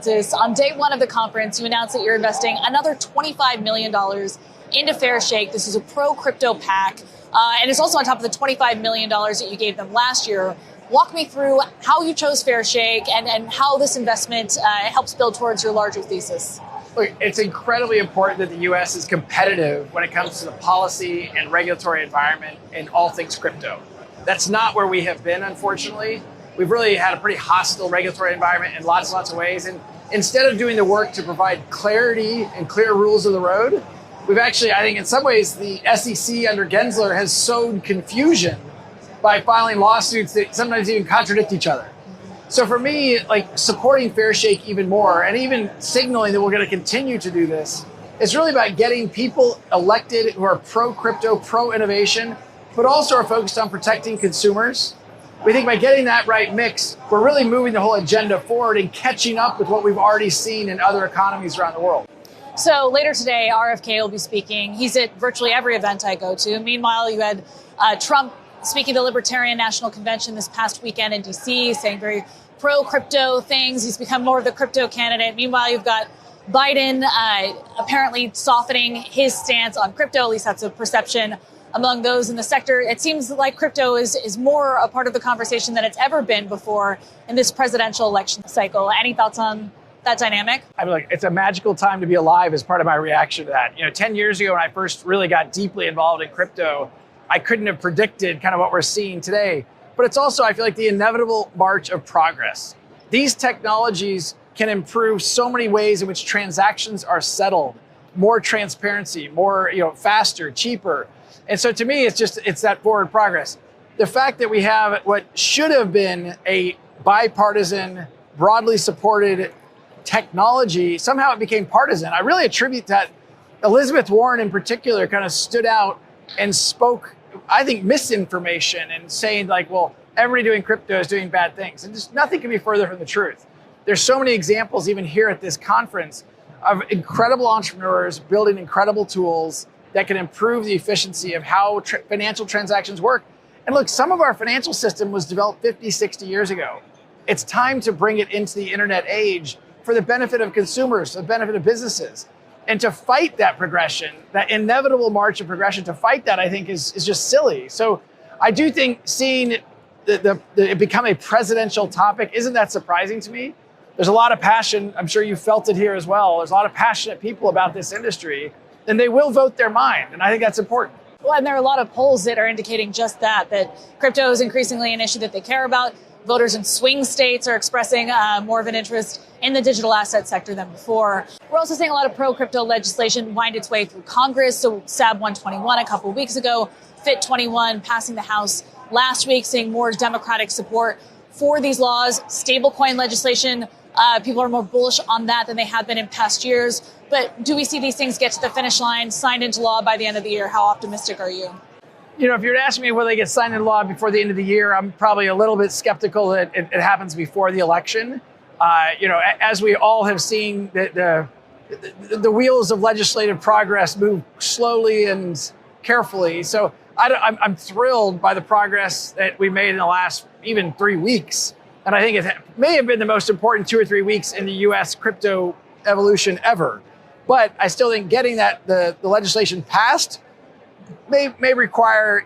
DeSantis, on day one of the conference, you announced that you're investing another $25 million into Fairshake. This is a pro-crypto PAC, and it's also on top of the $25 million that you gave them last year. Walk me through how you chose Fairshake and how this investment helps build towards your larger thesis. Look, it's incredibly important that the U.S. is competitive when it comes to the policy and regulatory environment in all things crypto. That's not where we have been, unfortunately. We've really had a pretty hostile regulatory environment in lots and lots of ways. And instead of doing the work to provide clarity and clear rules of the road, we've actually, I think in some ways, the SEC under Gensler has sowed confusion by filing lawsuits that sometimes even contradict each other. So for me, like supporting Fairshake even more and even signaling that we're going to continue to do this, it's really about getting people elected who are pro-crypto, pro-innovation, but also are focused on protecting consumers. We think by getting that right mix, we're really moving the whole agenda forward and catching up with what we've already seen in other economies around the world. So later today, RFK will be speaking. He's at virtually every event I go to. Meanwhile, you had Trump speaking at the Libertarian National Convention this past weekend in DC, saying very pro-crypto things. He's become more of the crypto candidate. Meanwhile, you've got Biden apparently softening his stance on crypto. At least that's a perception among those in the sector. It seems like crypto is more a part of the conversation than it's ever been before in this presidential election cycle. Any thoughts on that dynamic? I mean, look, it's a magical time to be alive as part of my reaction to that. 10 years ago when I first really got deeply involved in crypto, I couldn't have predicted kind of what we're seeing today. But it's also, I feel like, the inevitable march of progress. These technologies can improve so many ways in which transactions are settled, more transparency, more, faster, cheaper. And so to me, it's that forward progress. The fact that we have what should have been a bipartisan, broadly supported technology, somehow it became partisan. I really attribute that Elizabeth Warren in particular kind of stood out and spoke, I think, misinformation and saying like, well, everybody doing crypto is doing bad things. And just nothing can be further from the truth. There's so many examples even here at this conference of incredible entrepreneurs building incredible tools that can improve the efficiency of how financial transactions work. And look, some of our financial system was developed 50, 60 years ago. It's time to bring it into the internet age for the benefit of consumers, for the benefit of businesses. And to fight that progression, that inevitable march of progression, to fight that, I think, is just silly. So I do think seeing it become a presidential topic, isn't that surprising to me? There's a lot of passion. I'm sure you felt it here as well. There's a lot of passionate people about this industry, and they will vote their mind. And I think that's important. Well, and there are a lot of polls that are indicating just that crypto is increasingly an issue that they care about. Voters in swing states are expressing more of an interest in the digital asset sector than before. We're also seeing a lot of pro-crypto legislation wind its way through Congress. So SAB 121 a couple of weeks ago, FIT 21 passing the House last week, seeing more Democratic support for these laws. Stablecoin legislation, people are more bullish on that than they have been in past years. But do we see these things get to the finish line, signed into law by the end of the year? How optimistic are you? If you were to ask me whether they get signed into law before the end of the year, I'm probably a little bit skeptical that it happens before the election. As we all have seen, the wheels of legislative progress move slowly and carefully. So I'm thrilled by the progress that we made in the last even 3 weeks. And I think it may have been the most important 2 or 3 weeks in the U.S. crypto evolution ever. But I still think getting the legislation passed may require,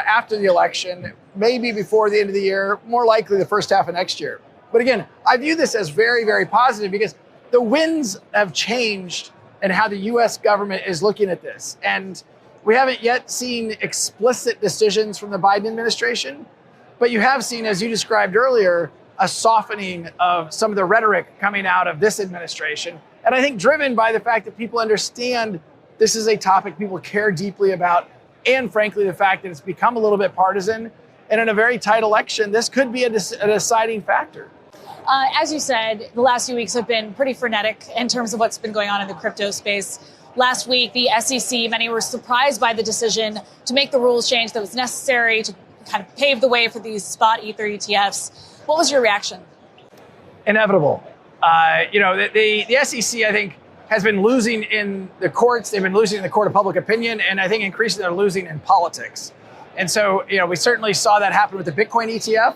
after the election, maybe before the end of the year, more likely the first half of next year. But again, I view this as very, very positive because the winds have changed in how the U.S. government is looking at this. And we haven't yet seen explicit decisions from the Biden administration, but you have seen, as you described earlier, a softening of some of the rhetoric coming out of this administration. And I think driven by the fact that people understand this is a topic people care deeply about, and frankly, the fact that it's become a little bit partisan. And in a very tight election, this could be a deciding factor. As you said, the last few weeks have been pretty frenetic in terms of what's been going on in the crypto space. Last week, the SEC, many were surprised by the decision to make the rules change that was necessary to kind of pave the way for these spot Ether ETFs. What was your reaction? Inevitable. The SEC, I think, has been losing in the courts. They've been losing in the court of public opinion, and I think increasingly they're losing in politics. And so, we certainly saw that happen with the Bitcoin ETF.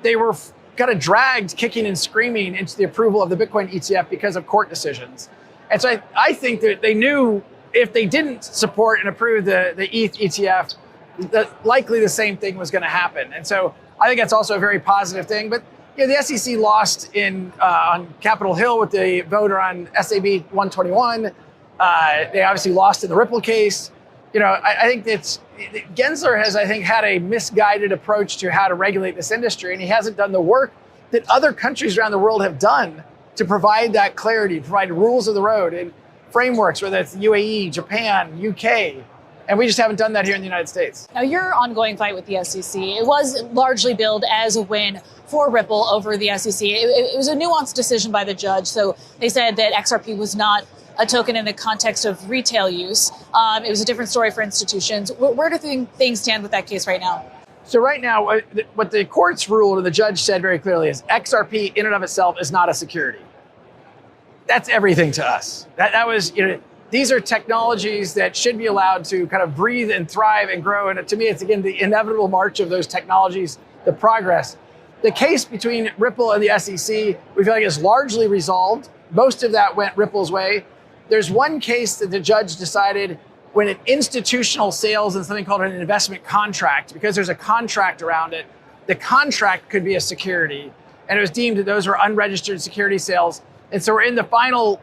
They were kind of dragged kicking and screaming into the approval of the Bitcoin ETF because of court decisions. And so I think that they knew if they didn't support and approve the ETH ETF, that likely the same thing was going to happen. And so I think that's also a very positive thing. But the SEC lost on Capitol Hill with the vote on SAB 121. They obviously lost in the Ripple case. I think Gensler has, had a misguided approach to how to regulate this industry, and he hasn't done the work that other countries around the world have done to provide that clarity, provide rules of the road and frameworks, whether it's the UAE, Japan, UK. And we just haven't done that here in the United States. Now, your ongoing fight with the SEC, it was largely billed as a win for Ripple over the SEC. It was a nuanced decision by the judge. So they said that XRP was not a token in the context of retail use. It was a different story for institutions. Where do things stand with that case right now? So right now, what the courts ruled and the judge said very clearly is XRP in and of itself is not a security. That's everything to us. That was, these are technologies that should be allowed to kind of breathe and thrive and grow. And to me, it's again, the inevitable march of those technologies, the progress. The case between Ripple and the SEC, we feel like is largely resolved. Most of that went Ripple's way. There's one case that the judge decided when an institutional sales and something called an investment contract, because there's a contract around it, the contract could be a security. And it was deemed that those were unregistered security sales. And so we're in the final,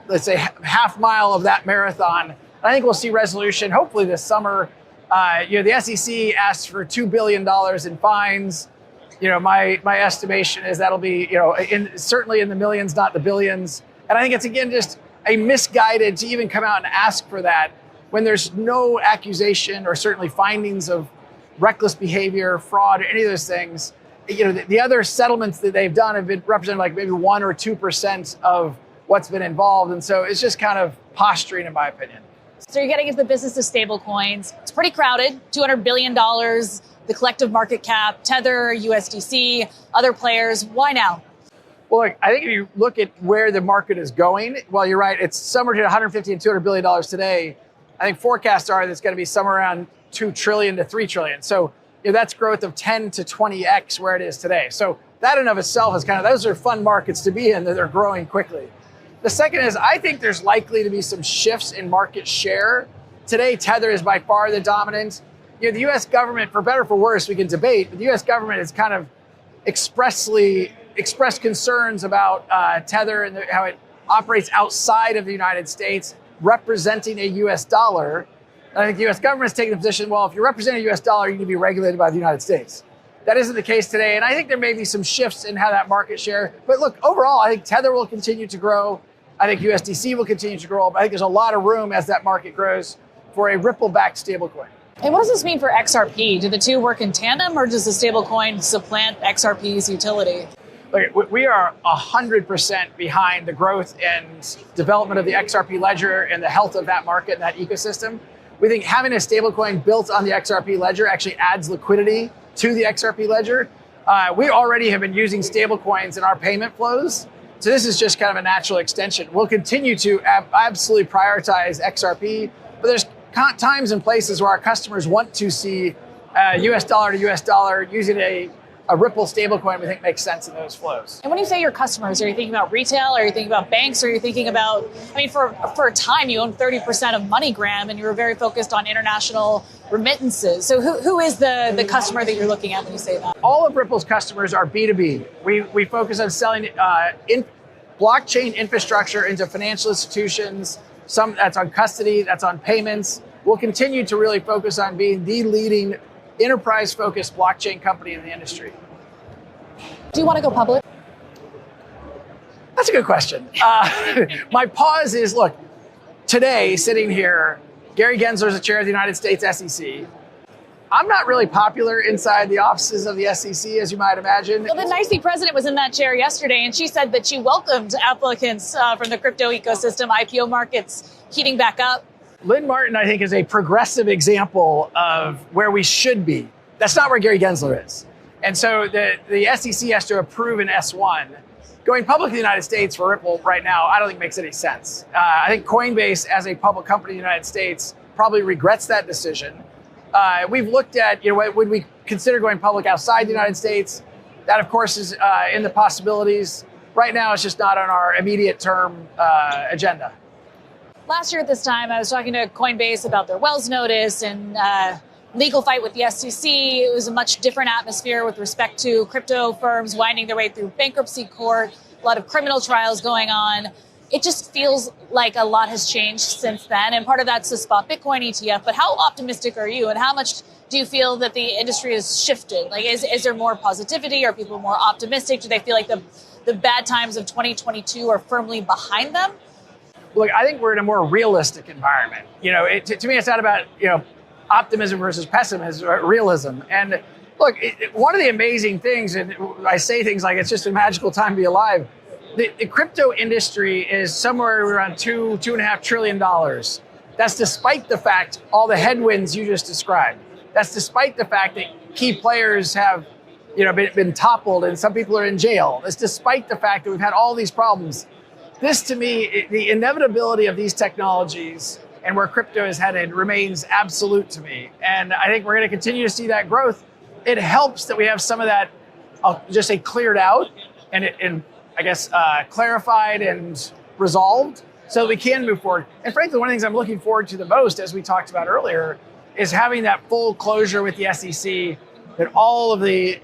let's say, half mile of that marathon. I think we'll see resolution hopefully this summer. The SEC asked for $2 billion in fines. My estimation is that'll be, certainly in the millions, not the billions. And I think it's, again, just a misguided to even come out and ask for that when there's no accusation or certainly findings of reckless behavior, fraud, or any of those things. The other settlements that they've done have been represented like maybe 1 or 2% of what's been involved. And so it's just kind of posturing, in my opinion. So you're getting into the business of stablecoins. It's pretty crowded, $200 billion, the collective market cap, Tether, USDC, other players. Why now? Well, look, I think if you look at where the market is going, well, you're right. It's somewhere between $150 and $200 billion today. I think forecasts are that it's going to be somewhere around $2 trillion to $3 trillion. So that's growth of 10 to 20x where it is today. So that in of itself is those are fun markets to be in, that they're growing quickly. The second is I think there's likely to be some shifts in market share. Today, Tether is by far the dominant. The US government, for better or for worse, we can debate, but the US government has kind of expressed concerns about Tether and how it operates outside of the United States, representing a US dollar. And I think the US government has taken the position, well, if you're representing a US dollar, you need to be regulated by the United States. That isn't the case today. And I think there may be some shifts in how that market share. But look, overall, I think Tether will continue to grow. I think USDC will continue to grow. But I think there's a lot of room as that market grows for a Ripple-backed stablecoin. And what does this mean for XRP? Do the two work in tandem, or does the stablecoin supplant XRP's utility? Look, we are 100% behind the growth and development of the XRP ledger and the health of that market and that ecosystem. We think having a stablecoin built on the XRP ledger actually adds liquidity to the XRP ledger. We already have been using stablecoins in our payment flows. So this is just kind of a natural extension. We'll continue to absolutely prioritize XRP, but there's times and places where our customers want to see US dollar to US dollar using a Ripple stablecoin. We think makes sense in those flows. And when you say your customers, are you thinking about retail? Are you thinking about banks? Are you thinking about, for a time you owned 30% of MoneyGram and you were very focused on international remittances. So who is the customer that you're looking at when you say that? All of Ripple's customers are B2B. We focus on selling blockchain infrastructure into financial institutions. Some that's on custody, that's on payments. We'll continue to really focus on being the leading enterprise-focused blockchain company in the industry. Do you want to go public? That's a good question. My pause is, look, today, sitting here, Gary Gensler is the chair of the United States SEC. I'm not really popular inside the offices of the SEC, as you might imagine. Well, the NYSE president was in that chair yesterday, and she said that she welcomed applicants from the crypto ecosystem, IPO markets heating back up. Lynn Martin, I think, is a progressive example of where we should be. That's not where Gary Gensler is. And so the SEC has to approve an S1. Going public in the United States for Ripple right now, I don't think makes any sense. I think Coinbase, as a public company in the United States, probably regrets that decision. We've looked at, would we consider going public outside the United States? That, of course, is in the possibilities. Right now, it's just not on our immediate term agenda. Last year at this time, I was talking to Coinbase about their Wells notice and legal fight with the SEC. It was a much different atmosphere with respect to crypto firms winding their way through bankruptcy court, a lot of criminal trials going on. It just feels like a lot has changed since then. And part of that's the spot Bitcoin ETF. But how optimistic are you? And how much do you feel that the industry has shifted? Like, is there more positivity? Are people more optimistic? Do they feel like the bad times of 2022 are firmly behind them? Look, I think we're in a more realistic environment. To me, it's not about, optimism versus pessimism, or realism. And look, one of the amazing things, and I say things like it's just a magical time to be alive, the crypto industry is somewhere around $2.5 trillion. That's despite the fact all the headwinds you just described. That's despite the fact that key players have been toppled and some people are in jail. That's despite the fact that we've had all these problems. This, to me, the inevitability of these technologies and where crypto is headed remains absolute to me. And I think we're going to continue to see that growth. It helps that we have some of that, I'll just say, cleared out and I guess clarified and resolved so that we can move forward. And frankly, one of the things I'm looking forward to the most, as we talked about earlier, is having that full closure with the SEC, that all of the